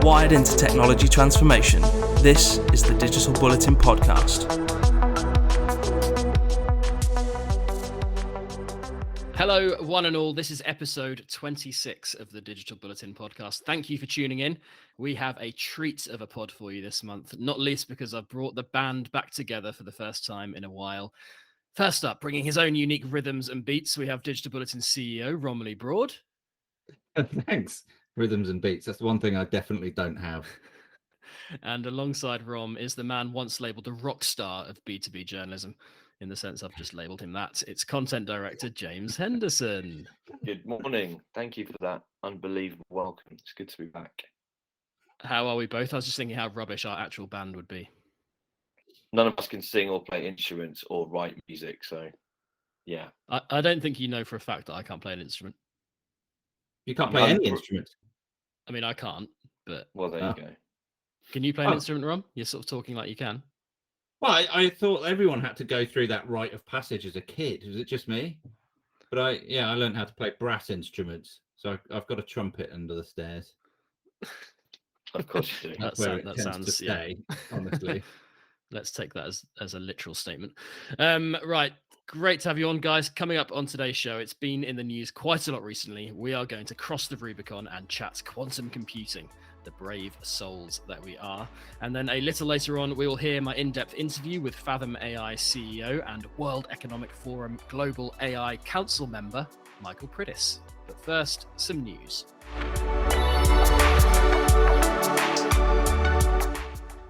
Wired into technology transformation, this is the Digital Bulletin podcast. Hello, one and all. This is episode 26 of the Digital Bulletin podcast. Thank you for tuning in. We have a treat of a pod for you this month, not least because I've brought the band back together for the first time in a while. First up, bringing his own unique rhythms and beats, we have Digital Bulletin CEO, Rom Broad. Thanks. Rhythms and beats. That's the one thing I definitely don't have. And alongside Rom is the man once labelled the rock star of B2B journalism. In the sense I've just labelled him that. It's content director James Henderson. Good morning. Thank you for that unbelievable welcome. It's good to be back. How are we both? I was just thinking how rubbish our actual band would be. None of us can sing or play instruments or write music, so yeah. I don't think you know for a fact that I can't play an instrument. You can't play any instrument? I mean, I can't, but... Well, there you go. Can you play an instrument, Rom? You're sort of talking like you can. Well, I thought everyone had to go through that rite of passage as a kid. Was it just me? But I learned how to play brass instruments. So I've got a trumpet under the stairs. Of course you do. That's where it tends to stay, honestly. Let's take that as a literal statement. Right. Great to have you on, guys. Coming up on today's show, it's been in the news quite a lot recently. We are going to cross the Rubicon and chat quantum computing, the brave souls that we are. And then a little later on, we will hear my in-depth interview with Faethm AI CEO and World Economic Forum Global AI Council member, Michael Priddis. But first, some news.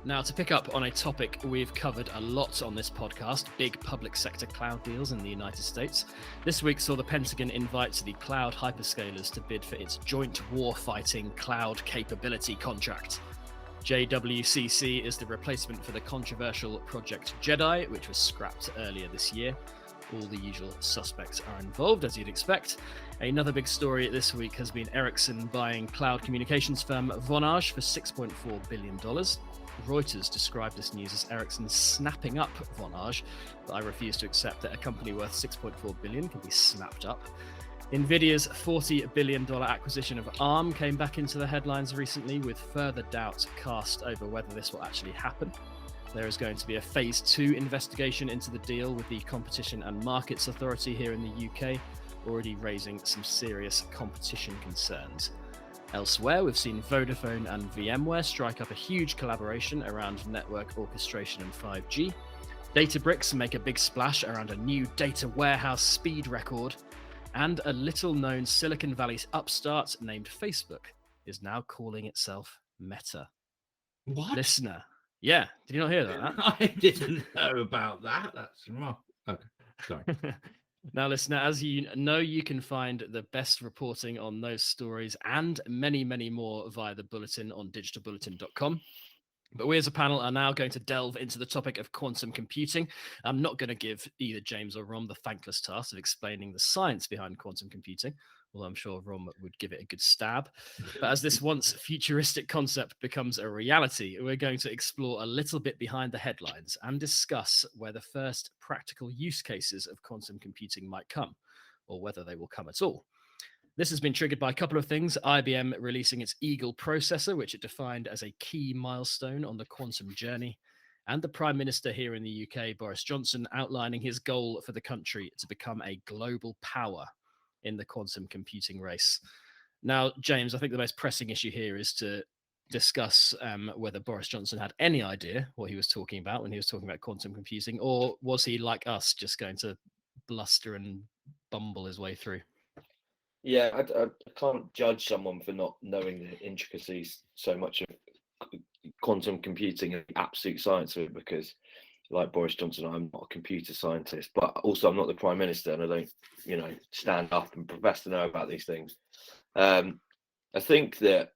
Now, to pick up on a topic we've covered a lot on this podcast, big public sector cloud deals in the United States. This week saw the Pentagon invite the cloud hyperscalers to bid for its joint war-fighting cloud capability contract. JWCC is the replacement for the controversial Project Jedi, which was scrapped earlier this year. All the usual suspects are involved, as you'd expect. Another big story this week has been Ericsson buying cloud communications firm Vonage for $6.4 billion. Reuters described this news as Ericsson snapping up Vonage, but I refuse to accept that a company worth $6.4 billion can be snapped up. Nvidia's $40 billion acquisition of ARM came back into the headlines recently, with further doubts cast over whether this will actually happen. There is going to be a phase 2 investigation into the deal, with the Competition and Markets Authority here in the UK already raising some serious competition concerns. Elsewhere, we've seen Vodafone and VMware strike up a huge collaboration around network orchestration and 5G. Databricks make a big splash around a new data warehouse speed record. And a little-known Silicon Valley upstart named Facebook is now calling itself Meta. What? Listener. Yeah, did you not hear that? I didn't know about that. That's wrong. Okay, sorry. Now, listener, as you know, you can find the best reporting on those stories and many, many more via the Bulletin on digitalbulletin.com. But we as a panel are now going to delve into the topic of quantum computing. I'm not going to give either James or Rom the thankless task of explaining the science behind quantum computing, although I'm sure Rom would give it a good stab. But as this once futuristic concept becomes a reality, we're going to explore a little bit behind the headlines and discuss where the first practical use cases of quantum computing might come, or whether they will come at all. This has been triggered by a couple of things. IBM releasing its Eagle processor, which it defined as a key milestone on the quantum journey, and the Prime Minister here in the UK, Boris Johnson, outlining his goal for the country to become a global power in the quantum computing race. Now, James, I think the most pressing issue here is to discuss whether Boris Johnson had any idea what he was talking about when he was talking about quantum computing, or was he, like us, just going to bluster and bumble his way through? Yeah, I can't judge someone for not knowing the intricacies so much of quantum computing and the absolute science of it, because like Boris Johnson, I'm not a computer scientist, but also I'm not the Prime Minister, and I don't, stand up and profess to know about these things. I think that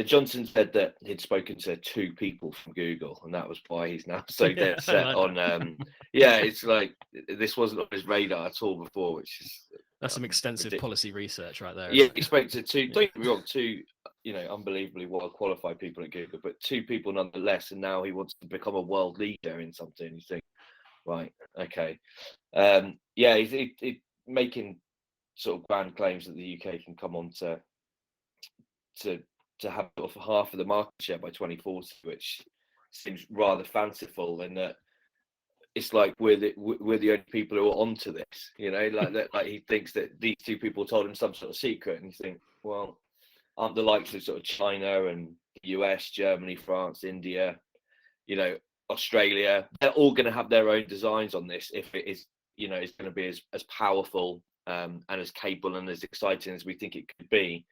Johnson said that he'd spoken to 2 people from Google, and that was why he's now so dead set on. It's like this wasn't on his radar at all before, which is that's some extensive policy research right there. Yeah, he spoke to 2. Don't get me wrong, 2 unbelievably well qualified people at Google, but 2 people nonetheless, and now he wants to become a world leader in something. You think, right? Okay, he's making sort of grand claims that the UK can come on to have sort of half of the market share by 2040, which seems rather fanciful, and that it's like we're the only people who are onto this, you know, like he thinks that these two people told him some sort of secret, and you think, well, aren't the likes of sort of China and the US, Germany, France, India, you know, Australia, they're all going to have their own designs on this if it is, you know, it's going to be as powerful and as capable and as exciting as we think it could be.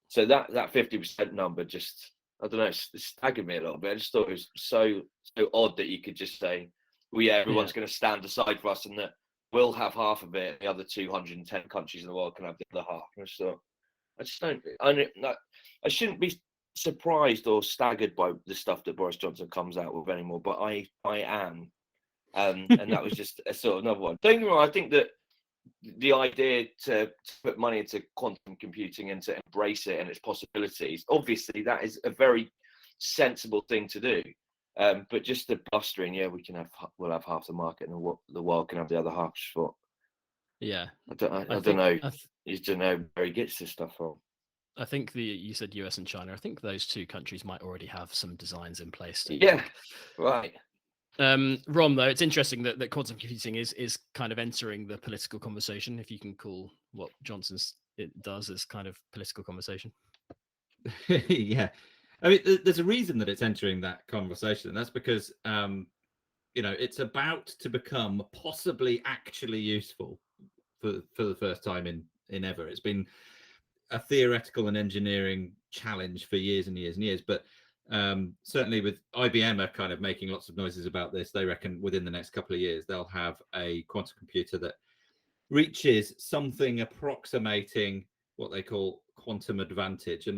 So that 50% number just, I don't know, it staggered me a little bit. I just thought it was so odd that you could just say, well, yeah, everyone's going to stand aside for us, and that we'll have half of it, and the other 210 countries in the world can have the other half. And I just don't. I shouldn't be surprised or staggered by the stuff that Boris Johnson comes out with anymore, but I am, and that was just a sort of another one. Don't get me wrong, I think that the idea to put money into quantum computing and to embrace it and its possibilities, obviously that is a very sensible thing to do. But just the blustering, yeah, we'll have half the market, and the world can have the other half. For Yeah, I don't know. You don't know where he gets this stuff from. I think you said US and China. I think those two countries might already have some designs in place. Yeah, right. Rom, though, it's interesting that quantum computing is kind of entering the political conversation, if you can call what Johnson's it does as kind of political conversation. Yeah. I mean, there's a reason that it's entering that conversation, and that's because, you know, it's about to become possibly actually useful for the first time in ever. It's been a theoretical and engineering challenge for years and years and years, but certainly with IBM are kind of making lots of noises about this. They reckon within the next couple of years they'll have a quantum computer that reaches something approximating what they call quantum advantage, and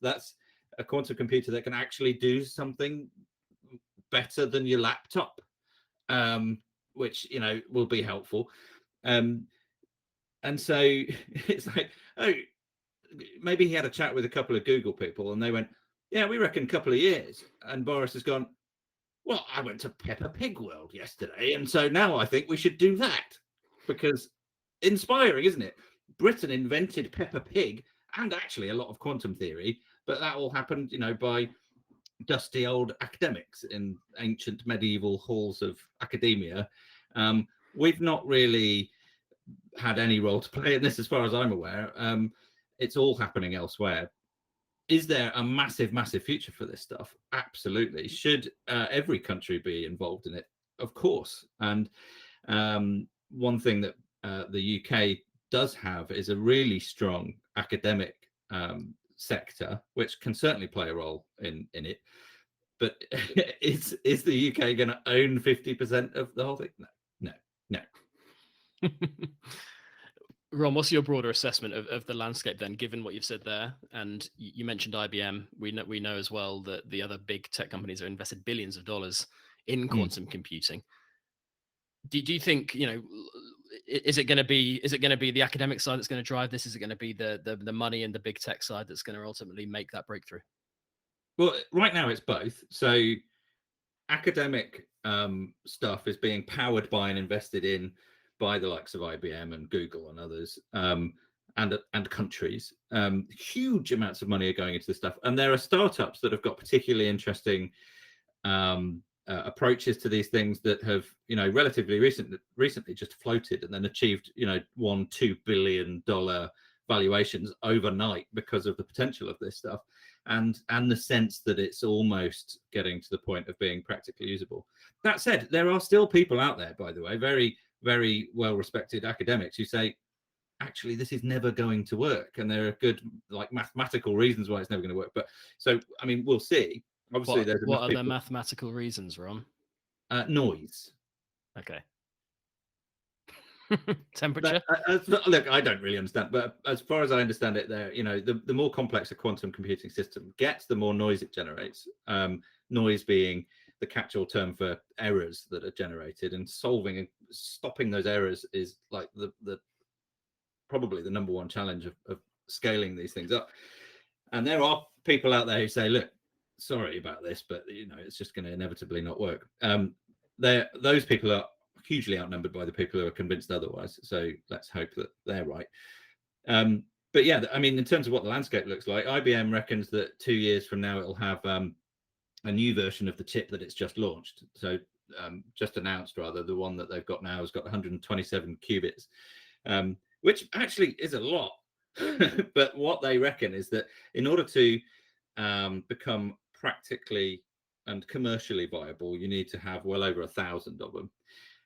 that's a quantum computer that can actually do something better than your laptop, which, you know, will be helpful. And so it's like, oh, maybe he had a chat with a couple of Google people and they went, yeah, we reckon a couple of years. And Boris has gone, well, I went to Peppa Pig World yesterday, and so now I think we should do that, because inspiring, isn't it? Britain invented Peppa Pig and actually a lot of quantum theory, but that all happened, you know, by dusty old academics in ancient medieval halls of academia. We've not really had any role to play in this, as far as I'm aware. It's all happening elsewhere. Is there a massive future for this stuff? Absolutely. Should every country be involved in it? Of course. And one thing that the UK does have is a really strong academic sector, which can certainly play a role in it. But is the UK going to own 50% of the whole thing? No. Ron, what's your broader assessment of the landscape then, given what you've said there? And you mentioned IBM. We know as well that the other big tech companies have invested billions of dollars in quantum computing. Do you think, you know, is it going to be the academic side that's going to drive this? Is it going to be the money and the big tech side that's going to ultimately make that breakthrough? Well, right now it's both. So academic stuff is being powered by and invested in by the likes of IBM and Google and others, and countries. Huge amounts of money are going into this stuff, and there are startups that have got particularly interesting approaches to these things that have, you know, relatively recently just floated and then achieved, you know, $1-2 billion valuations overnight because of the potential of this stuff and the sense that it's almost getting to the point of being practically usable. That said, there are still people out there, by the way, very, very well respected academics who say, actually, this is never going to work, and there are good, like, mathematical reasons why it's never going to work. But so, I mean, we'll see. Obviously, what are the mathematical reasons, Ron? Noise. Okay. Temperature. Look, I don't really understand, but as far as I understand it, there, you know, the more complex a quantum computing system gets, the more noise it generates. Noise being the catch-all term for errors that are generated, and solving and stopping those errors is like the probably the number one challenge of scaling these things up. And there are people out there who say, look, sorry about this, but, you know, it's just going to inevitably not work. Those people are hugely outnumbered by the people who are convinced otherwise. So let's hope that they're right. But yeah, I mean, in terms of what the landscape looks like, IBM reckons that 2 years from now it'll have a new version of the chip that it's just launched. So just announced, rather, the one that they've got now has got 127 qubits, which actually is a lot. But what they reckon is that in order to become practically and commercially viable, you need to have well over 1,000 of them.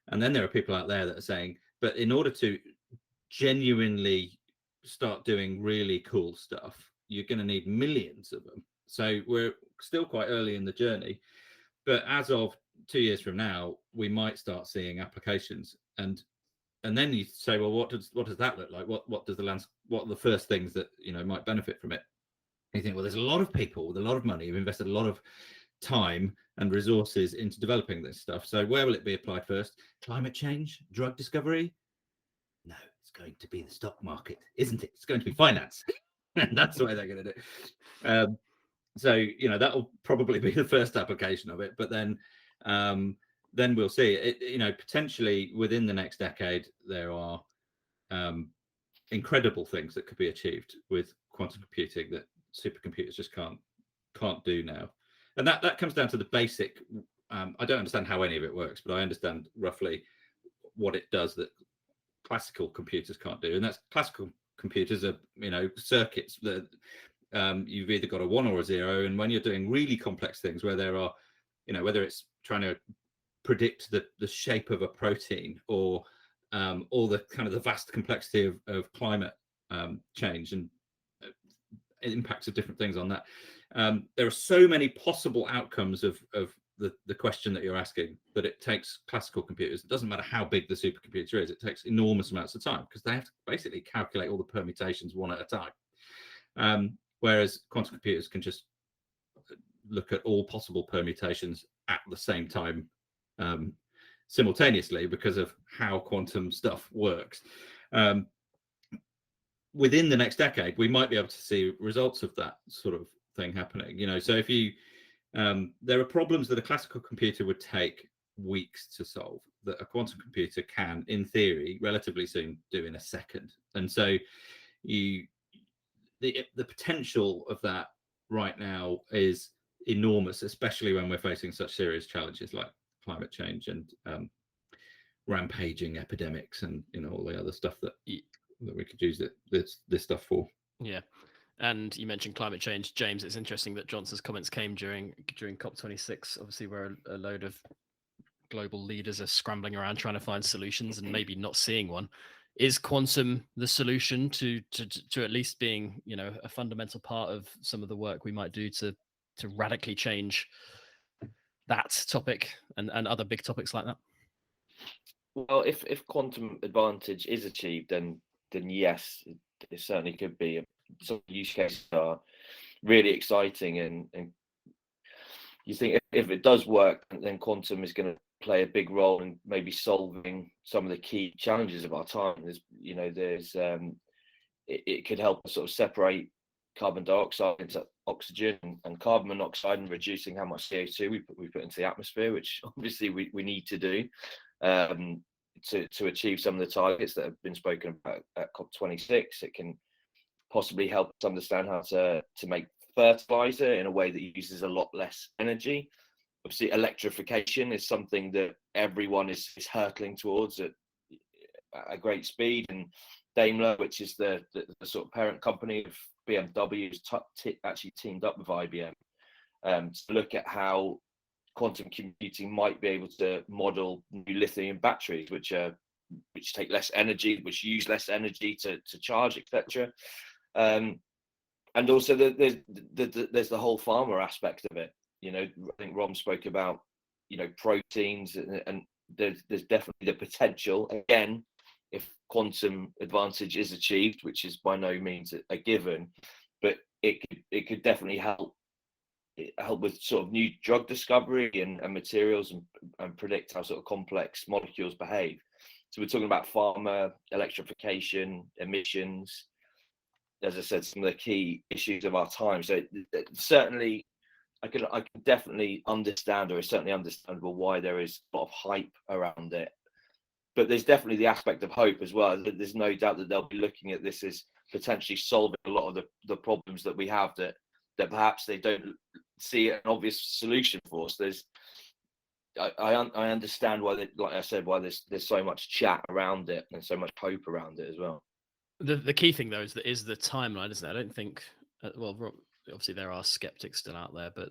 And then there are people out there that are saying, but in order to genuinely start doing really cool stuff, you're going to need millions of them. So we're still quite early in the journey, but as of 2 years from now, we might start seeing applications. And then you say, well, what does that look like? What are the first things that might benefit from it? You think, well, there's a lot of people with a lot of money who've invested a lot of time and resources into developing this stuff. So where will it be applied first? Climate change, drug discovery? No, it's going to be the stock market, isn't it? It's going to be finance. That's the way they're going to do it. So that'll probably be the first application of it. But then we'll see it. Potentially within the next decade, there are incredible things that could be achieved with quantum computing that supercomputers just can't do now. And that comes down to the basic. I don't understand how any of it works, but I understand roughly what it does that classical computers can't do. And that's classical computers are circuits that you've either got a 1 or a 0. And when you're doing really complex things where there are, whether it's trying to predict the shape of a protein or the kind of the vast complexity of climate change and impacts of different things on that. There are so many possible outcomes of the question that you're asking that it takes classical computers. It doesn't matter how big the supercomputer is, it takes enormous amounts of time because they have to basically calculate all the permutations one at a time. Whereas quantum computers can just look at all possible permutations at the same time simultaneously because of how quantum stuff works. Within the next decade, we might be able to see results of that sort of thing happening. So if you there are problems that a classical computer would take weeks to solve that a quantum computer can, in theory, relatively soon do in a second. And so the potential of that right now is enormous, especially when we're facing such serious challenges like climate change and rampaging epidemics and all the other stuff that we could use this stuff for. Yeah. And you mentioned climate change, James. It's interesting that Johnson's comments came during COP26, obviously, where a load of global leaders are scrambling around trying to find solutions and maybe not seeing one. Is quantum the solution to at least being, a fundamental part of some of the work we might do to radically change that topic and other big topics like that? Well, if quantum advantage is achieved, then yes, it certainly could be. Some use cases are really exciting, and you think if it does work, then quantum is going to play a big role in maybe solving some of the key challenges of our time. It could help us sort of separate carbon dioxide into oxygen and carbon monoxide, and reducing how much CO2 we put into the atmosphere, which obviously we need to do to achieve some of the targets that have been spoken about at COP26. It can possibly help us understand how to make fertilizer in a way that uses a lot less energy. Obviously, electrification is something that everyone is hurtling towards at a great speed, and Daimler, which is the sort of parent company of BMW, has actually teamed up with IBM to look at how quantum computing might be able to model new lithium batteries, which take less energy, which use less energy to charge, etc. And also there's the whole pharma aspect of it. I think Rom spoke about proteins, and there's definitely the potential, again, if quantum advantage is achieved, which is by no means a given, but it could definitely help with sort of new drug discovery and materials and predict how sort of complex molecules behave. So we're talking about pharma, electrification, emissions, as I said, some of the key issues of our time. So certainly I can definitely understand, or it's certainly understandable why there is a lot of hype around it. But there's definitely the aspect of hope as well. There's no doubt that they'll be looking at this as potentially solving a lot of the problems that we have that perhaps they don't see an obvious solution for. So I understand why, like I said, why there's so much chat around it and so much hope around it as well. The key thing though is the timeline, isn't it? I don't think. Well, obviously there are skeptics still out there, but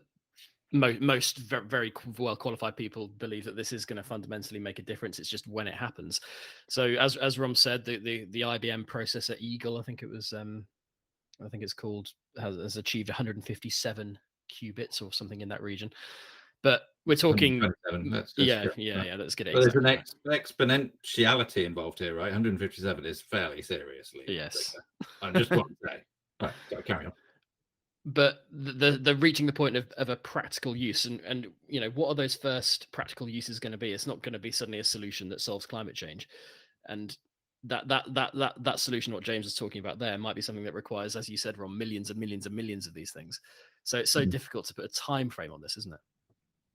most very well qualified people believe that this is going to fundamentally make a difference. It's just when it happens. So as Rom said, the IBM processor Eagle, I think it was, I think it's called, has achieved 157 qubits or something in that region. But we're talking, that's yeah, let's get it. But exactly. there's an exponentiality involved here, right? 157 is fairly seriously. Yes. I just want to say. Right, so carry on. But the reaching the point of a practical use, and you know, what are those first practical uses going to be? It's not going to be suddenly a solution that solves climate change, and that solution, what James is talking about there, might be something that requires, as you said, Ron, millions and millions and millions of these things. So it's so difficult to put a time frame on this, isn't it?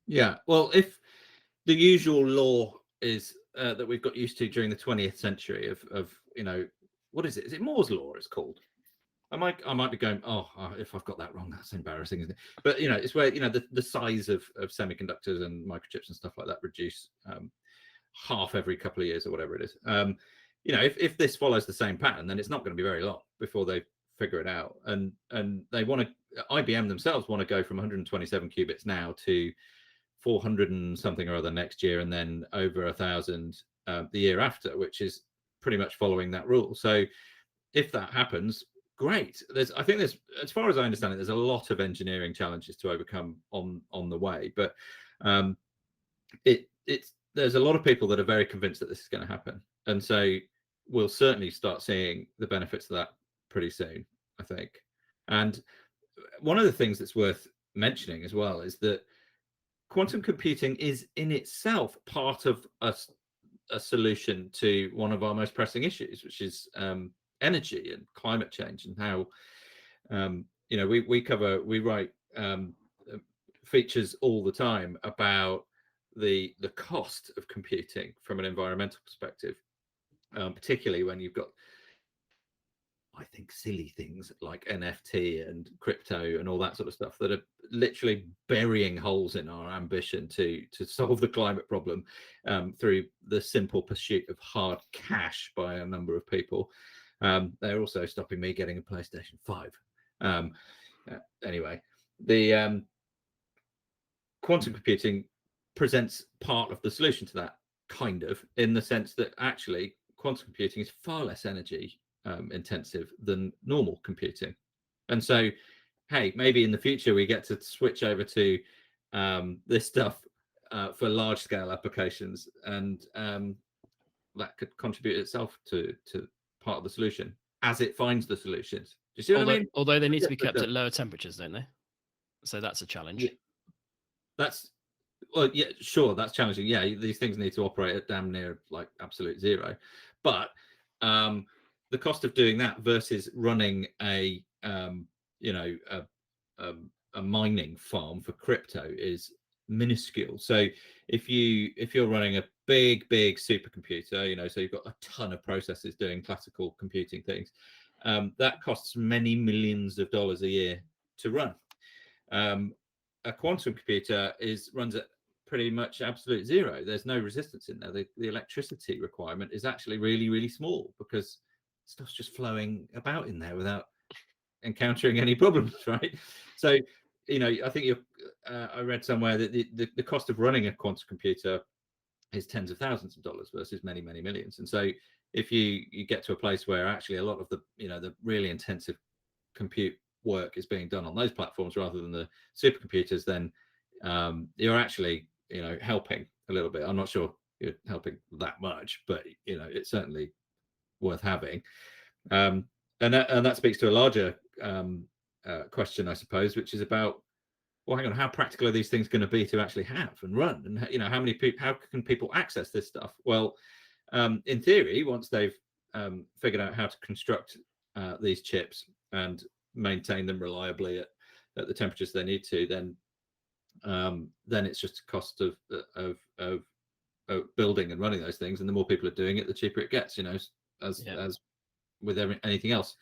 Yeah. Well, if the usual law is that we've got used to during the 20th century of you know, what is it? Is it Moore's law? It's called. I might be going, if I've got that wrong, that's embarrassing, isn't it? But you know, it's where, you know, the size of semiconductors and microchips and stuff like that reduce half every couple of years or whatever it is. You know, if this follows the same pattern, then it's not going to be very long before they figure it out. And they want to, IBM themselves want to go from 127 qubits now to 400 and something or other next year, and then over 1,000 the year after, which is pretty much following that rule. So if that happens, great. I think there's, as far as I understand it, there's a lot of engineering challenges to overcome on the way, but there's a lot of people that are very convinced that this is going to happen, and so we'll certainly start seeing the benefits of that pretty soon, I think. And one of the things that's worth mentioning as well is that quantum computing is in itself part of a solution to one of our most pressing issues, which is energy and climate change, and how you know, we write features all the time about the cost of computing from an environmental perspective, particularly when you've got, I think, silly things like NFT and crypto and all that sort of stuff that are literally burying holes in our ambition to solve the climate problem through the simple pursuit of hard cash by a number of people. They're also stopping me getting a PlayStation 5. Anyway, the quantum computing presents part of the solution to that, kind of, in the sense that actually quantum computing is far less energy intensive than normal computing. And so, hey, maybe in the future we get to switch over to this stuff for large scale applications, and that could contribute itself to part of the solution as it finds the solutions. Do you see what I mean? Although they need to be kept at lower temperatures, don't they? So that's a challenge. Yeah. Yeah, sure, that's challenging. Yeah, these things need to operate at damn near like absolute zero. But the cost of doing that versus running a mining farm for crypto is minuscule. So if you're running a big supercomputer, you know, so you've got a ton of processors doing classical computing things, that costs many millions of dollars a year to run. A quantum computer runs at pretty much absolute zero. There's no resistance in there. The electricity requirement is actually really small because stuff's just flowing about in there without encountering any problems, right? So, you know, I think I read somewhere that the cost of running a quantum computer is tens of thousands of dollars versus many millions. And so if you get to a place where actually a lot of the really intensive compute work is being done on those platforms rather than the supercomputers, then you're actually, you know, helping a little bit. I'm not sure you're helping that much, but you know, it's certainly worth having. And that speaks to a larger question, I suppose, which is about, well, hang on, how practical are these things going to be to actually have and run? And you know, how can people access this stuff? Well, in theory, once they've figured out how to construct these chips and maintain them reliably at the temperatures they need to, then it's just a cost of building and running those things. And the more people are doing it, the cheaper it gets. You know, as with anything else.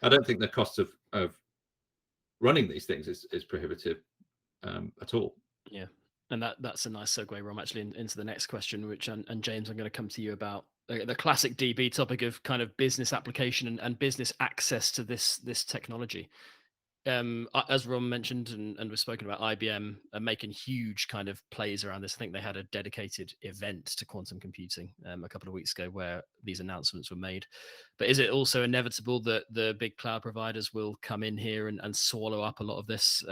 I don't think the cost of running these things is prohibitive at all. Yeah, and that's a nice segue, Rom, actually into the next question, which and James, I'm going to come to you about the classic DB topic of kind of business application and business access to this technology. As Ron mentioned, and we've spoken about, IBM are making huge kind of plays around this. I think they had a dedicated event to quantum computing a couple of weeks ago where these announcements were made. But is it also inevitable that the big cloud providers will come in here and swallow up a lot of this,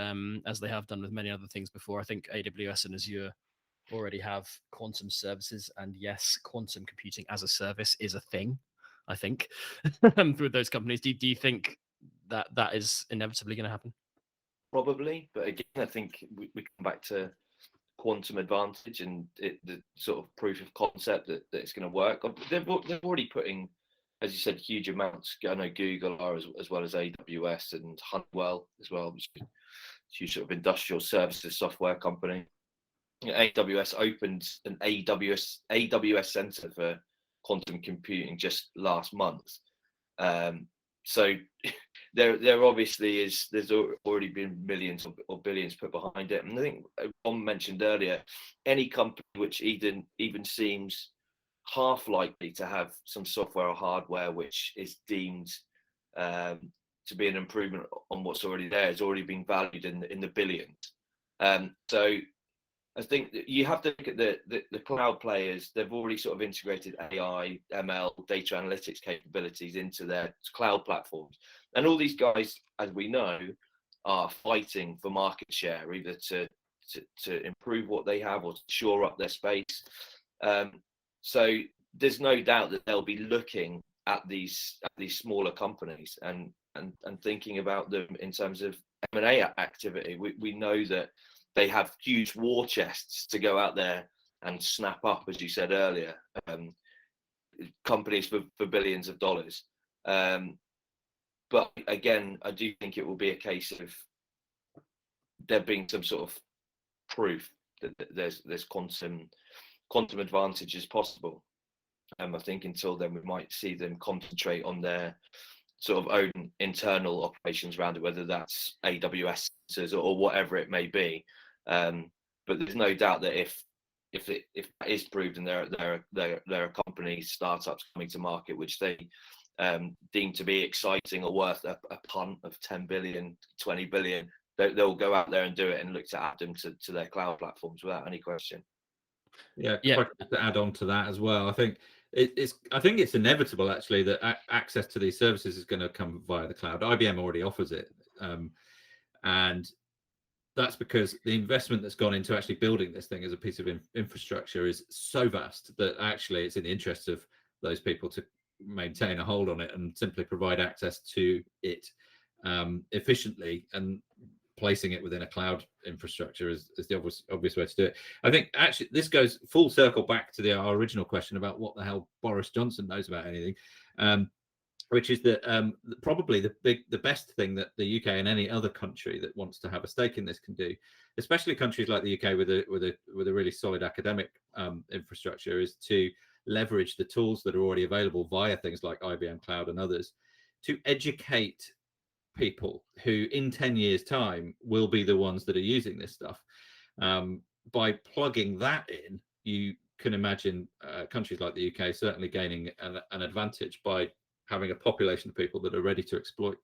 as they have done with many other things before? I think AWS and Azure already have quantum services, and yes, quantum computing as a service is a thing, I think, with those companies. Do you think that is inevitably going to happen? Probably, but again, I think we come back to quantum advantage and the sort of proof of concept that it's going to work. They're already putting, as you said, huge amounts. I know Google are, as well as AWS and Honeywell as well, which is a huge sort of industrial services software company. AWS opened an AWS center for quantum computing just last month. So there obviously there's already been millions or billions put behind it. And I think Ron mentioned earlier, any company which even seems half likely to have some software or hardware which is deemed to be an improvement on what's already there has already been valued in the billions. So I think that you have to look at the cloud players. They've already sort of integrated AI, ML, data analytics capabilities into their cloud platforms. And all these guys, as we know, are fighting for market share, either to improve what they have or to shore up their space. So there's no doubt that they'll be looking at these smaller companies and thinking about them in terms of M&A activity. We know that they have huge war chests to go out there and snap up, as you said earlier, companies for billions of dollars. But again, I do think it will be a case of there being some sort of proof that there's quantum advantages possible. I think until then, we might see them concentrate on their sort of own internal operations around it, whether that's AWS or whatever it may be. But there's no doubt that if it is proved and there are companies, startups coming to market which they deem to be exciting or worth a punt of 10 billion, 20 billion, they'll go out there and do it and look to add them to their cloud platforms without any question. Yeah, to add on to that as well, I think it's inevitable actually that access to these services is going to come via the cloud. IBM already offers it, and that's because the investment that's gone into actually building this thing as a piece of infrastructure is so vast that actually it's in the interest of those people to maintain a hold on it and simply provide access to it efficiently, and placing it within a cloud infrastructure is the obvious way to do it. I think actually this goes full circle back to our original question about what the hell Boris Johnson knows about anything, which is that probably the best thing that the UK and any other country that wants to have a stake in this can do, especially countries like the UK with a really solid academic infrastructure, is to leverage the tools that are already available via things like IBM Cloud and others to educate people who in 10 years time will be the ones that are using this stuff. By plugging that in, you can imagine countries like the UK certainly gaining an advantage by having a population of people that are ready to exploit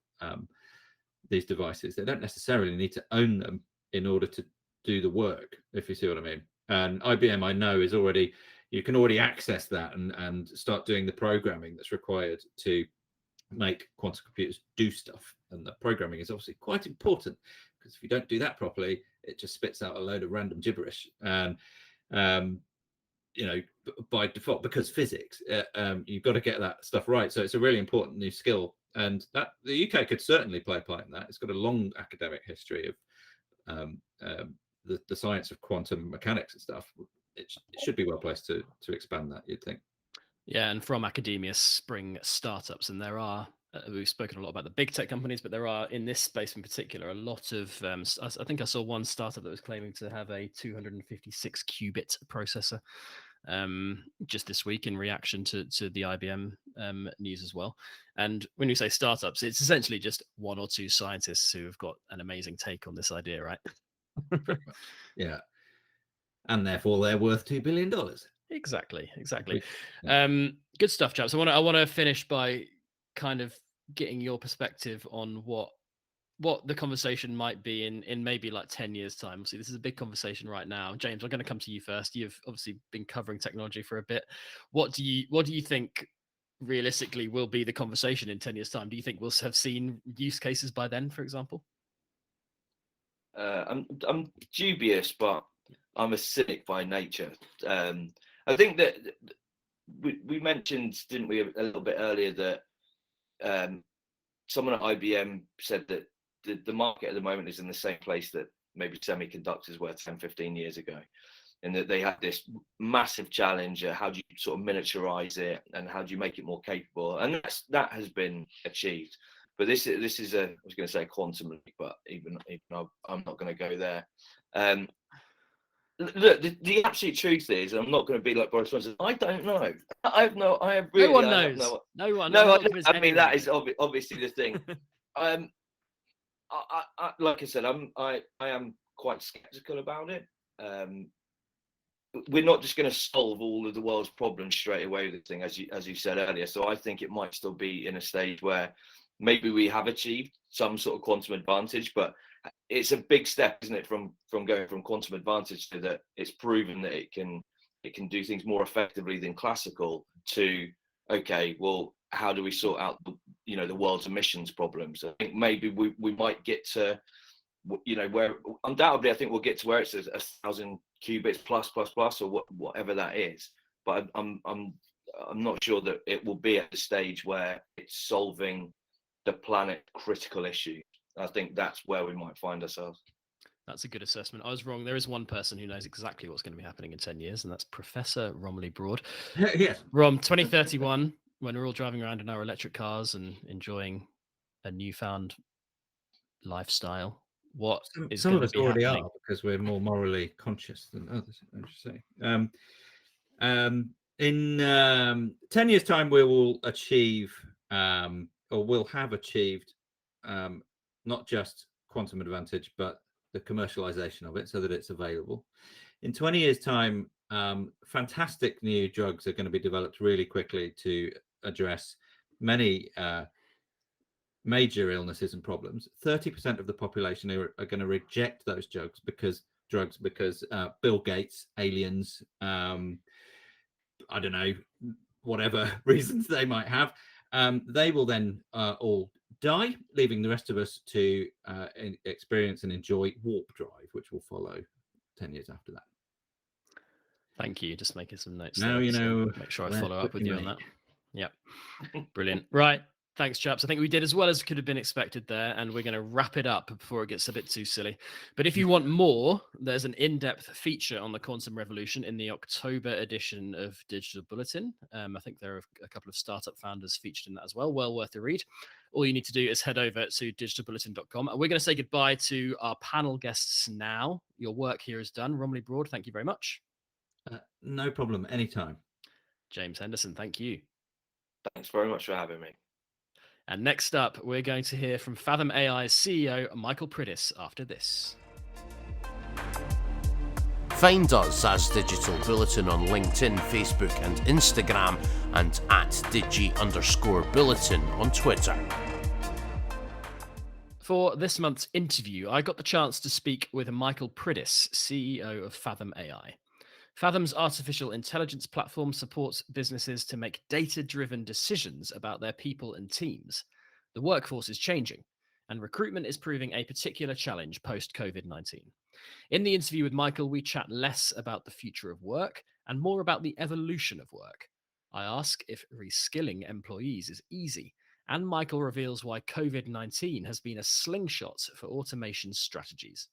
these devices. They don't necessarily need to own them in order to do the work, if you see what I mean. And IBM, I know, is already, you can already access that and start doing the programming that's required to make quantum computers do stuff. And the programming is obviously quite important, because if you don't do that properly, it just spits out a load of random gibberish. And you know, by default, because physics, you've got to get that stuff right. So it's a really important new skill, and that the UK could certainly play a part in that. It's got a long academic history of the science of quantum mechanics and stuff. It should be well placed to expand that, you'd think. Yeah, and from academia spring startups, and there are, we've spoken a lot about the big tech companies, but there are, in this space in particular, a lot of, I think I saw one startup that was claiming to have a 256 qubit processor. just this week in reaction to the IBM news as well. And when you say startups, it's essentially just one or two scientists who have got an amazing take on this idea, right? Yeah. And therefore they're worth $2 billion. Exactly. Yeah. Good stuff, chaps. I want to finish by kind of getting your perspective on what the conversation might be in maybe like 10 years time. See, this is a big conversation right now. James, I'm going to come to you first. You've obviously been covering technology for a bit. What do you think realistically will be the conversation in 10 years time? Do you think we'll have seen use cases by then, for example? I'm dubious, but I'm a cynic by nature. I think that we mentioned, didn't we, a little bit earlier that someone at IBM said that the market at the moment is in the same place that maybe semiconductors were 10, 15 years ago, and that they had this massive challenge. How do you sort of miniaturize it, and how do you make it more capable? And that has been achieved. But this is I was going to say a quantum leap, but even I'm not going to go there. Look, the absolute truth is, I'm not going to be like Boris Johnson. I don't know. No one knows. No one. No, I mean that is obviously the thing. I like I said, I am quite skeptical about it. We're not just going to solve all of the world's problems straight away with this thing, as you said earlier. So I think it might still be in a stage where maybe we have achieved some sort of quantum advantage, but it's a big step, isn't it, from going from quantum advantage to that it's proven that it can do things more effectively than classical, to okay, well, how do we sort out the world's emissions problems? I think maybe we might get to where undoubtedly I think we'll get to where it's 1,000 qubits plus or whatever that is, but I'm not sure that it will be at the stage where it's solving the planet critical issue. I think that's where we might find ourselves. That's a good assessment. I was wrong. There is one person who knows exactly what's going to be happening in 10 years, and that's Professor Romilly Broad. Yes. Rom, 2031, when we're all driving around in our electric cars and enjoying a newfound lifestyle, what is some going of us to be already happening? are, because we're more morally conscious than others, I should say. In 10 years' time, we will achieve, or will have achieved, not just quantum advantage, but the commercialization of it so that it's available. In 20 years' time, fantastic new drugs are going to be developed really quickly to address many major illnesses and problems. 30% of the population are going to reject those drugs because Bill Gates, aliens, I don't know, whatever reasons they might have, they will then all die, leaving the rest of us to experience and enjoy warp drive, which will follow 10 years after that. Thank you. Just making some notes. Now so make sure I follow up with you on that. Yep. Brilliant. Right. Thanks, chaps. I think we did as well as could have been expected there, and we're going to wrap it up before it gets a bit too silly. But if you want more, there's an in-depth feature on the quantum revolution in the October edition of Digital Bulletin. I think there are a couple of startup founders featured in that as well. Well worth a read. All you need to do is head over to digitalbulletin.com. And we're going to say goodbye to our panel guests now. Your work here is done. Romilly Broad, thank you very much. No problem. Anytime. James Henderson, thank you. Thanks very much for having me. And next up, we're going to hear from Faethm AI's CEO, Michael Priddis, after this. Find us as Digital Bulletin on LinkedIn, Facebook and Instagram, and at Digi_Bulletin on Twitter. For this month's interview, I got the chance to speak with Michael Priddis, CEO of Faethm AI. Faethm's artificial intelligence platform supports businesses to make data-driven decisions about their people and teams. The workforce is changing, and recruitment is proving a particular challenge post-COVID-19. In the interview with Michael, we chat less about the future of work and more about the evolution of work. I ask if reskilling employees is easy, and Michael reveals why COVID-19 has been a slingshot for automation strategies.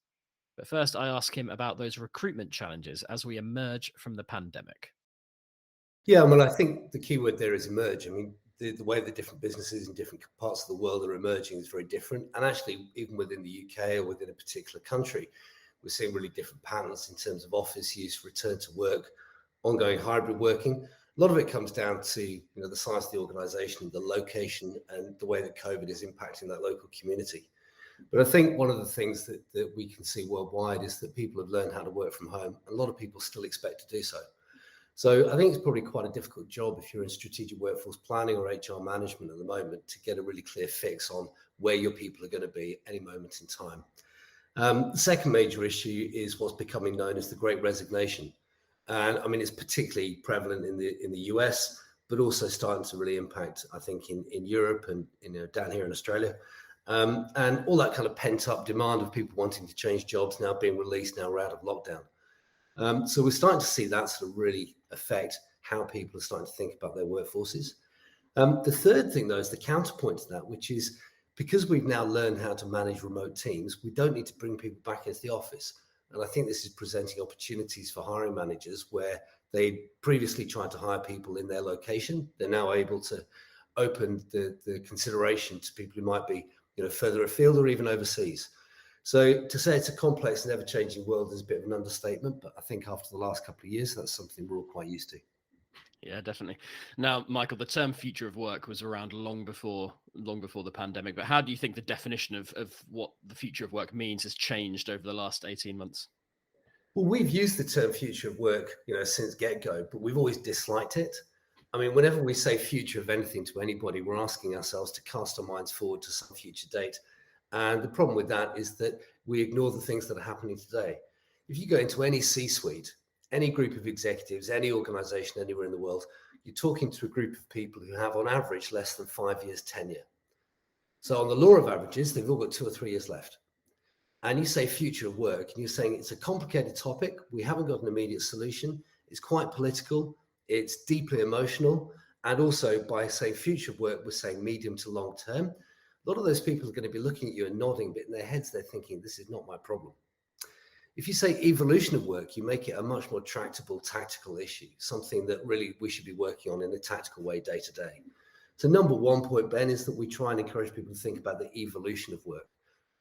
But first, I ask him about those recruitment challenges as we emerge from the pandemic. Yeah, well, I think the key word there is emerge. I mean, the way the different businesses in different parts of the world are emerging is very different. And actually, even within the UK or within a particular country, we're seeing really different patterns in terms of office use, return to work, ongoing hybrid working. A lot of it comes down to the size of the organization, the location, and the way that COVID is impacting that local community. But I think one of the things that we can see worldwide is that people have learned how to work from home. A lot of people still expect to do so. So I think it's probably quite a difficult job if you're in strategic workforce planning or HR management at the moment to get a really clear fix on where your people are going to be at any moment in time. The second major issue is what's becoming known as the Great Resignation. And I mean, it's particularly prevalent in the US, but also starting to really impact, I think, in Europe and down here in Australia. And all that kind of pent up demand of people wanting to change jobs now being released, now we're out of lockdown. So we're starting to see that sort of really affect how people are starting to think about their workforces. The third thing, though, is the counterpoint to that, which is because we've now learned how to manage remote teams, we don't need to bring people back into the office. And I think this is presenting opportunities for hiring managers where they previously tried to hire people in their location. They're now able to open the consideration to people who might be further afield or even overseas. So to say it's a complex and ever-changing world is a bit of an understatement, but I think after the last couple of years, that's something we're all quite used to. Yeah, definitely. Now, Michael, the term future of work was around long before the pandemic, but how do you think the definition of what the future of work means has changed over the last 18 months? Well, we've used the term future of work, since get-go, but we've always disliked it. I mean, whenever we say future of anything to anybody, we're asking ourselves to cast our minds forward to some future date. And the problem with that is that we ignore the things that are happening today. If you go into any C-suite, any group of executives, any organization anywhere in the world, you're talking to a group of people who have on average less than 5 years tenure. So on the law of averages, they've all got 2 or 3 years left. And you say future of work, and you're saying it's a complicated topic. We haven't got an immediate solution. It's quite political. It's deeply emotional. And also by saying future of work, we're saying medium to long term. A lot of those people are going to be looking at you and nodding, but in their heads, they're thinking, this is not my problem. If you say evolution of work, you make it a much more tractable, tactical issue, something that really we should be working on in a tactical way day to day. So number one point, Ben, is that we try and encourage people to think about the evolution of work.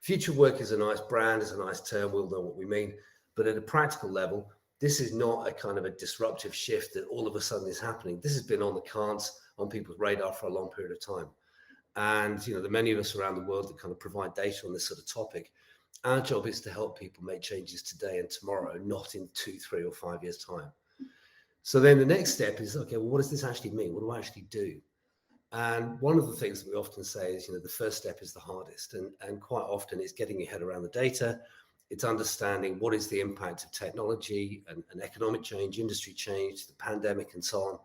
Future work is a nice brand, is a nice term, we'll know what we mean. But at a practical level, this is not a kind of a disruptive shift that all of a sudden is happening. This has been on the cards, on people's radar for a long period of time. And, the many of us around the world that kind of provide data on this sort of topic, our job is to help people make changes today and tomorrow, not in 2, 3, or 5 years' time. So then the next step is, okay, well, what does this actually mean? What do I actually do? And one of the things that we often say is, the first step is the hardest. And quite often it's getting your head around the data. It's understanding what is the impact of technology and economic change, industry change, the pandemic, and so on.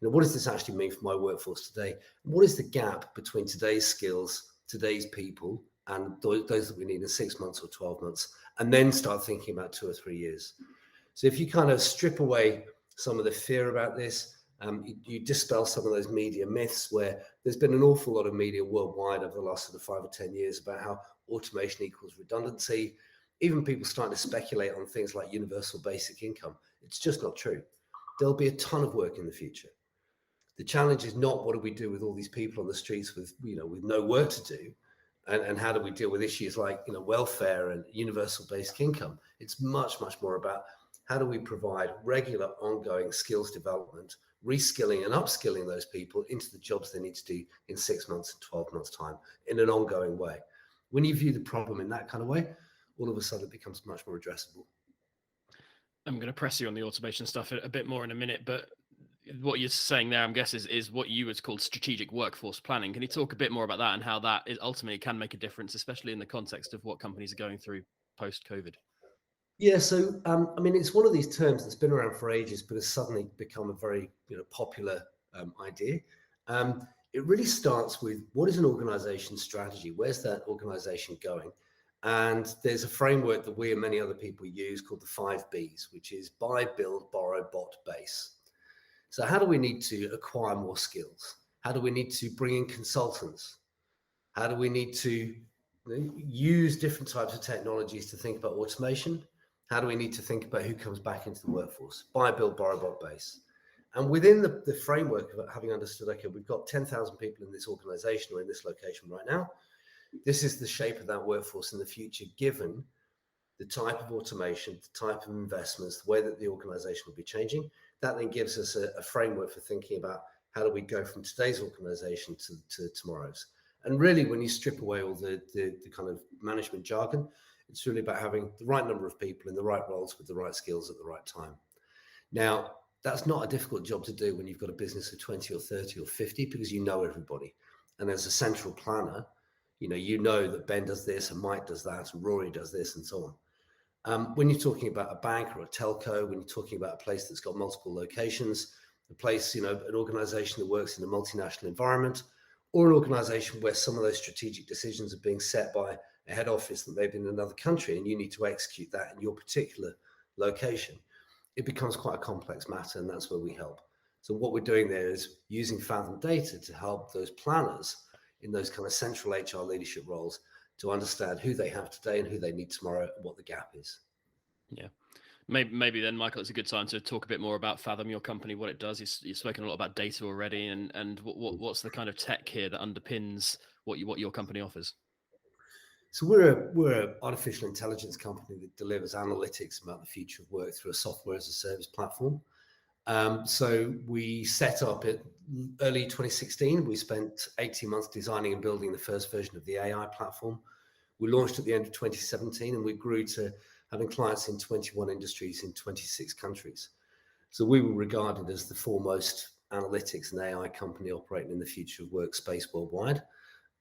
What does this actually mean for my workforce today? What is the gap between today's skills, today's people, and those that we need in 6 months or 12 months, and then start thinking about 2 or 3 years. So if you kind of strip away some of the fear about this, you dispel some of those media myths where there's been an awful lot of media worldwide over the last sort of 5 or 10 years about how automation equals redundancy, even people starting to speculate on things like universal basic income. It's just not true. There'll be a ton of work in the future. The challenge is not what do we do with all these people on the streets with no work to do, and how do we deal with issues like welfare and universal basic income. It's much, much more about how do we provide regular ongoing skills development, reskilling and upskilling those people into the jobs they need to do in 6 months and 12 months time in an ongoing way. When you view the problem in that kind of way, all of a sudden it becomes much more addressable. I'm going to press you on the automation stuff a bit more in a minute, but what you're saying there, I'm guessing, is what you would call strategic workforce planning. Can you talk a bit more about that and how that ultimately can make a difference, especially in the context of what companies are going through post-COVID? Yeah, so it's one of these terms that's been around for ages, but has suddenly become a very popular idea. It really starts with what is an organization's strategy? Where's that organization going? And there's a framework that we and many other people use called the 5 Bs, which is buy, build, borrow, bot, base. So how do we need to acquire more skills? How do we need to bring in consultants? How do we need to use different types of technologies to think about automation? How do we need to think about who comes back into the workforce? Buy, build, borrow, bot, base. And within the framework of having understood, okay, we've got 10,000 people in this organization or in this location right now. This is the shape of that workforce in the future, given the type of automation, the type of investments, the way that the organization will be changing. that then gives us a framework for thinking about how do we go from today's organization to tomorrow's. And really, when you strip away all the kind of management jargon, it's really about having the right number of people in the right roles with the right skills at the right time. Now, that's not a difficult job to do when you've got a business of 20 or 30 or 50, because you know everybody. And as a central planner, you know that Ben does this and Mike does that and Rory does this and so on. When you're talking about a bank or a telco, when you're talking about a place that's got multiple locations, a place, an organization that works in a multinational environment, or an organization where some of those strategic decisions are being set by a head office that may be in another country, and you need to execute that in your particular location, it becomes quite a complex matter, and that's where we help. So what we're doing there is using Faethm data to help those planners in those kind of central HR leadership roles to understand who they have today and who they need tomorrow and what the gap is. Yeah. Maybe then, Michael, it's a good time to talk a bit more about Faethm, your company, what it does. You've spoken a lot about data already, and what's the kind of tech here that underpins what your company offers? So we're an artificial intelligence company that delivers analytics about the future of work through a software as a service platform. So we set up it early 2016. We spent 18 months designing and building the first version of the AI platform. We launched at the end of 2017, and we grew to having clients in 21 industries in 26 countries. So we were regarded as the foremost analytics and AI company operating in the future of workspace worldwide.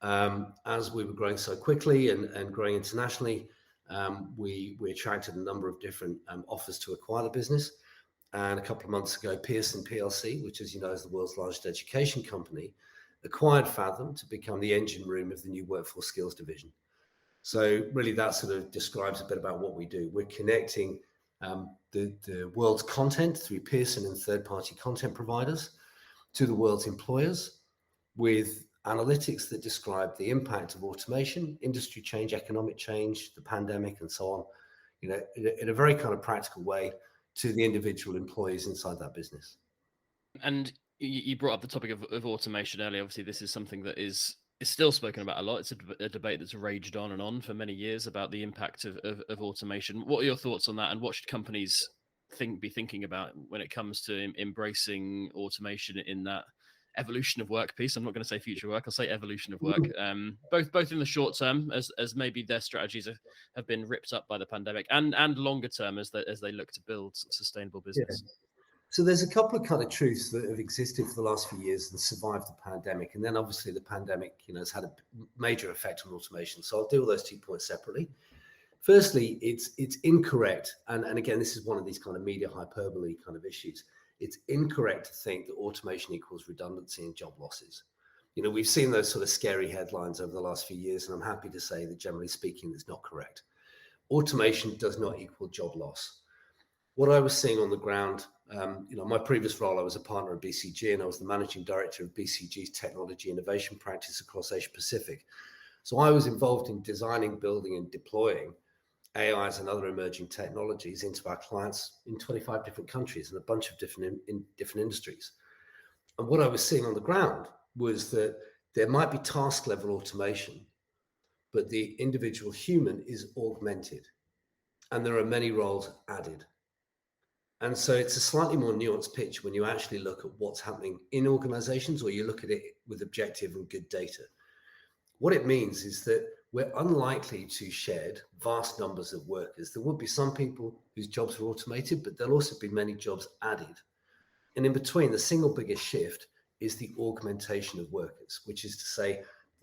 As we were growing so quickly and growing internationally, we attracted a number of different offers to acquire the business. And a couple of months ago, Pearson PLC, which, as you know, is the world's largest education company, acquired Faethm to become the engine room of the new workforce skills division. So really that sort of describes a bit about what we do. We're connecting the world's content through Pearson and third-party content providers to the world's employers with analytics that describe the impact of automation, industry change, economic change, the pandemic, and so on, in a very kind of practical way to the individual employees inside that business. And you brought up the topic of automation earlier. Obviously, this is something that is still spoken about a lot. It's a debate that's raged on and on for many years about the impact of automation. What are your thoughts on that, and what should companies be thinking about when it comes to embracing automation in that evolution of work piece? I'm not going to say future work, I'll say evolution of work, both in the short term as maybe their strategies have been ripped up by the pandemic, and longer term as they look to build sustainable business. Yeah. So there's a couple of kind of truths that have existed for the last few years and survived the pandemic. And then obviously the pandemic, has had a major effect on automation. So I'll deal with those 2 points separately. Firstly, it's incorrect. And again, this is one of these kind of media hyperbole kind of issues. It's incorrect to think that automation equals redundancy and job losses. We've seen those sort of scary headlines over the last few years, and I'm happy to say that generally speaking, that's not correct. Automation does not equal job loss. What I was seeing on the ground, my previous role, I was a partner at BCG, and I was the managing director of BCG's technology innovation practice across Asia Pacific. So I was involved in designing, building, and deploying AIs and other emerging technologies into our clients in 25 different countries and a bunch of different industries. And what I was seeing on the ground was that there might be task level automation, but the individual human is augmented, and there are many roles added. And so it's a slightly more nuanced pitch when you actually look at what's happening in organizations, or you look at it with objective and good data. What it means is that we're unlikely to shed vast numbers of workers. There will be some people whose jobs are automated, but there'll also be many jobs added. And in between, the single biggest shift is the augmentation of workers, which is to say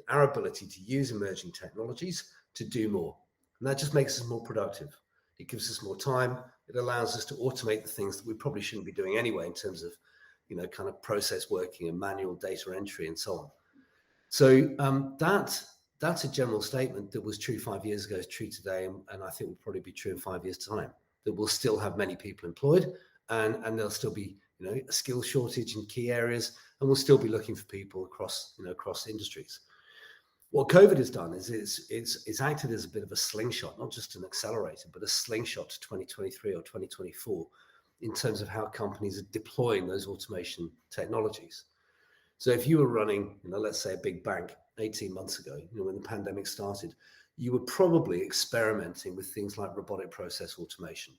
our ability to use emerging technologies to do more. And that just makes us more productive. It gives us more time. It allows us to automate the things that we probably shouldn't be doing anyway in terms of, kind of process working and manual data entry and so on. So that's a general statement that was true 5 years ago, is true today, and I think will probably be true in 5 years' time. That we'll still have many people employed, and there'll still be a skill shortage in key areas, and we'll still be looking for people across industries. What COVID has done is it's acted as a bit of a slingshot, not just an accelerator, but a slingshot to 2023 or 2024 in terms of how companies are deploying those automation technologies. So if you were running, let's say a big bank 18 months ago, when the pandemic started, you were probably experimenting with things like robotic process automation.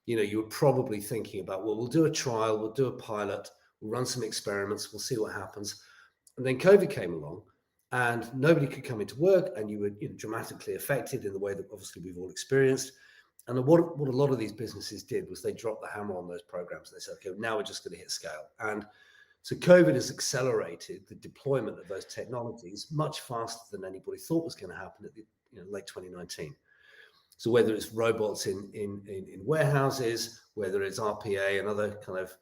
you were probably thinking about, well, we'll do a trial, we'll do a pilot, we'll run some experiments, we'll see what happens. And then COVID came along and nobody could come into work, and you were dramatically affected in the way that obviously we've all experienced. And what a lot of these businesses did was they dropped the hammer on those programs. They said, okay, now we're just going to hit scale. And so COVID has accelerated the deployment of those technologies much faster than anybody thought was going to happen at the late 2019. So whether it's robots in warehouses, whether it's RPA and other kind of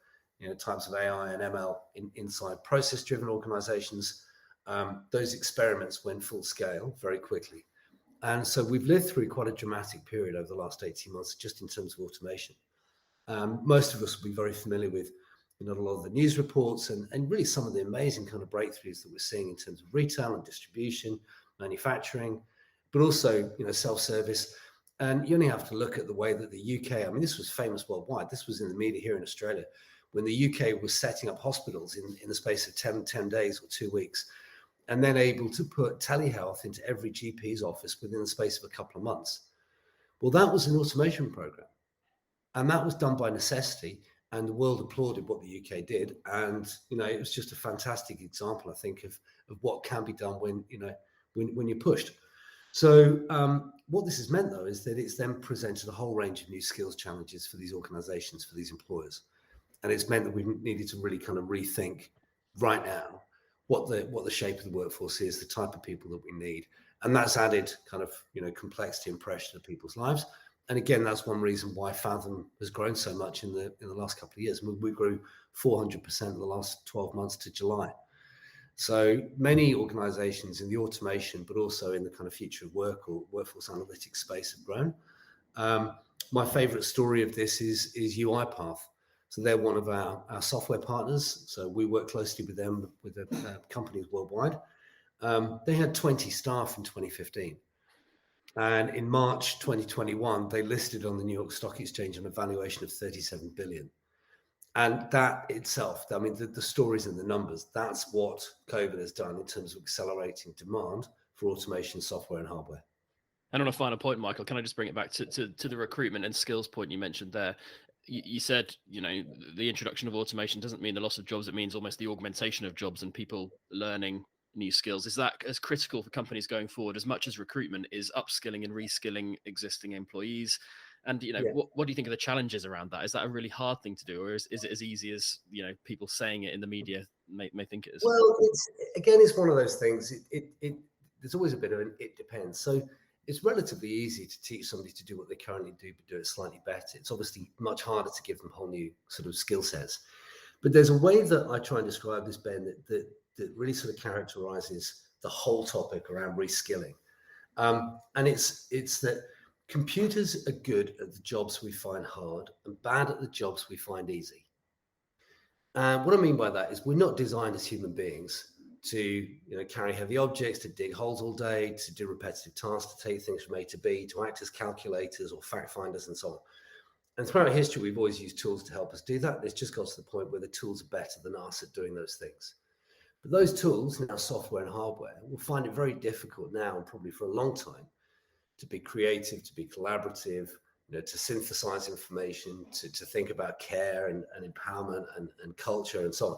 types of AI and ML inside process-driven organizations, those experiments went full scale very quickly. And so we've lived through quite a dramatic period over the last 18 months, just in terms of automation. Most of us will be very familiar with a lot of the news reports and really some of the amazing kind of breakthroughs that we're seeing in terms of retail and distribution, manufacturing, but also, self-service. And you only have to look at the way that the UK, I mean, this was famous worldwide. This was in the media here in Australia, when the UK was setting up hospitals in the space of 10 days or 2 weeks, and then able to put telehealth into every GP's office within the space of a couple of months. Well, that was an automation program. And that was done by necessity, and the world applauded what the UK did. And, it was just a fantastic example, I think, of what can be done when you're pushed. So what this has meant, though, is that it's then presented a whole range of new skills challenges for these organizations, for these employers. And it's meant that we needed to really kind of rethink right now what the shape of the workforce is, the type of people that we need. And that's added kind of, complexity and pressure to people's lives. And again, that's one reason why Faethm has grown so much in the last couple of years. We grew 400% in the last 12 months to July. So many organizations in the automation, but also in the kind of future of work or workforce analytics space have grown. My favorite story of this is UiPath. So they're one of our software partners. So we work closely with them, with the companies worldwide. They had 20 staff in 2015. And in March 2021, they listed on the New York Stock Exchange on a valuation of 37 billion. And that itself, I mean, the stories and the numbers, that's what COVID has done in terms of accelerating demand for automation software and hardware. And on a final point, Michael, can I just bring it back to the recruitment and skills point you mentioned there? You said, the introduction of automation doesn't mean the loss of jobs. It means almost the augmentation of jobs and people learning new skills. Is that as critical for companies going forward as much as recruitment is upskilling and reskilling existing employees? And what do you think are the challenges around that? Is that a really hard thing to do, or is it as easy as people saying it in the media may think it is? Well, it's one of those things. There's always a bit of an it depends. So it's relatively easy to teach somebody to do what they currently do, but do it slightly better. It's obviously much harder to give them whole new sort of skill sets. But there's a way that I try and describe this, Ben, that really sort of characterizes the whole topic around reskilling. And it's that computers are good at the jobs we find hard and bad at the jobs we find easy. And what I mean by that is we're not designed as human beings to carry heavy objects, to dig holes all day, to do repetitive tasks, to take things from A to B, to act as calculators or fact finders and so on. And throughout history, we've always used tools to help us do that. It's just got to the point where the tools are better than us at doing those things. But those tools, now software and hardware, will find it very difficult now and probably for a long time to be creative, to be collaborative, to synthesize information, to think about care and empowerment and culture and so on.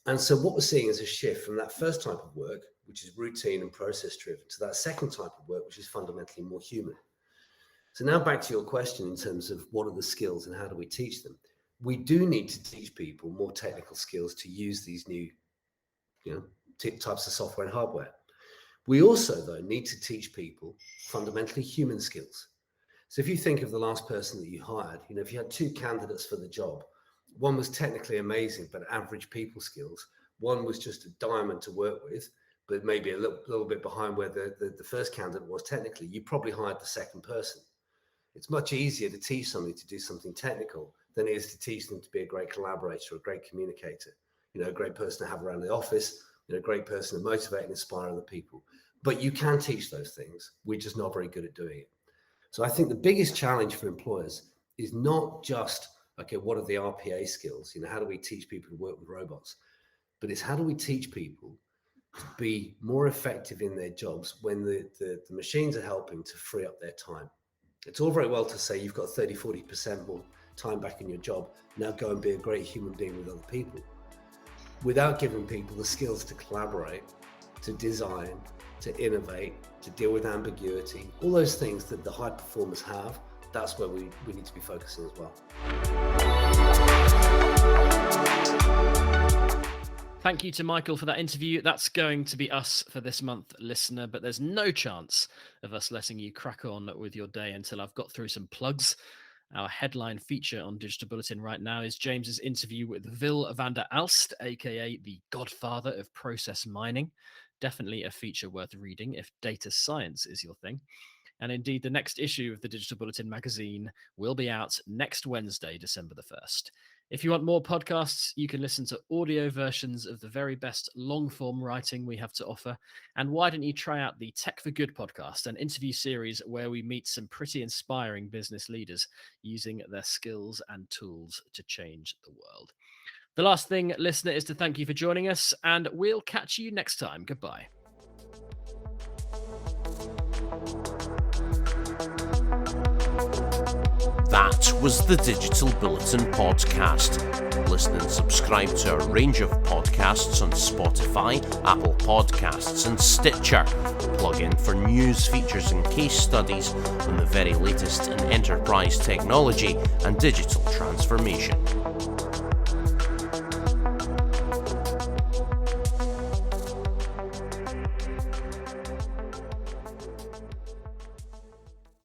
And so what we're seeing is a shift from that first type of work, which is routine and process driven, to that second type of work, which is fundamentally more human. So now back to your question in terms of what are the skills and how do we teach them? We do need to teach people more technical skills to use these new types of software and hardware. We also, though, need to teach people fundamentally human skills. So if you think of the last person that you hired, if you had two candidates for the job, one was technically amazing, but average people skills. One was just a diamond to work with, but maybe a little bit behind where the first candidate was technically. You probably hired the second person. It's much easier to teach somebody to do something technical than it is to teach them to be a great collaborator, a great communicator, a great person to have around the office, a great person to motivate and inspire other people. But you can teach those things. We're just not very good at doing it. So I think the biggest challenge for employers is not just, okay, what are the RPA skills? How do we teach people to work with robots? But it's how do we teach people to be more effective in their jobs when the machines are helping to free up their time? It's all very well to say you've got 30-40% more time back in your job. Now go and be a great human being with other people, without giving people the skills to collaborate, to design, to innovate, to deal with ambiguity, all those things that the high performers have. That's where we need to be focusing as well. Thank you to Michael for that interview. That's going to be us for this month, listener, but there's no chance of us letting you crack on with your day until I've got through some plugs. Our headline feature on Digital Bulletin right now is James's interview with Vil van der Aalst, aka the godfather of process mining. Definitely a feature worth reading if data science is your thing. And indeed, the next issue of the Digital Bulletin magazine will be out next Wednesday, December the 1st. If you want more podcasts, you can listen to audio versions of the very best long-form writing we have to offer. And why don't you try out the Tech for Good podcast, an interview series where we meet some pretty inspiring business leaders using their skills and tools to change the world. The last thing, listener, is to thank you for joining us, and we'll catch you next time. Goodbye. That was the Digital Bulletin podcast. Listen and subscribe to a range of podcasts on Spotify, Apple Podcasts and Stitcher. Plug in for news, features and case studies on the very latest in enterprise technology and digital transformation.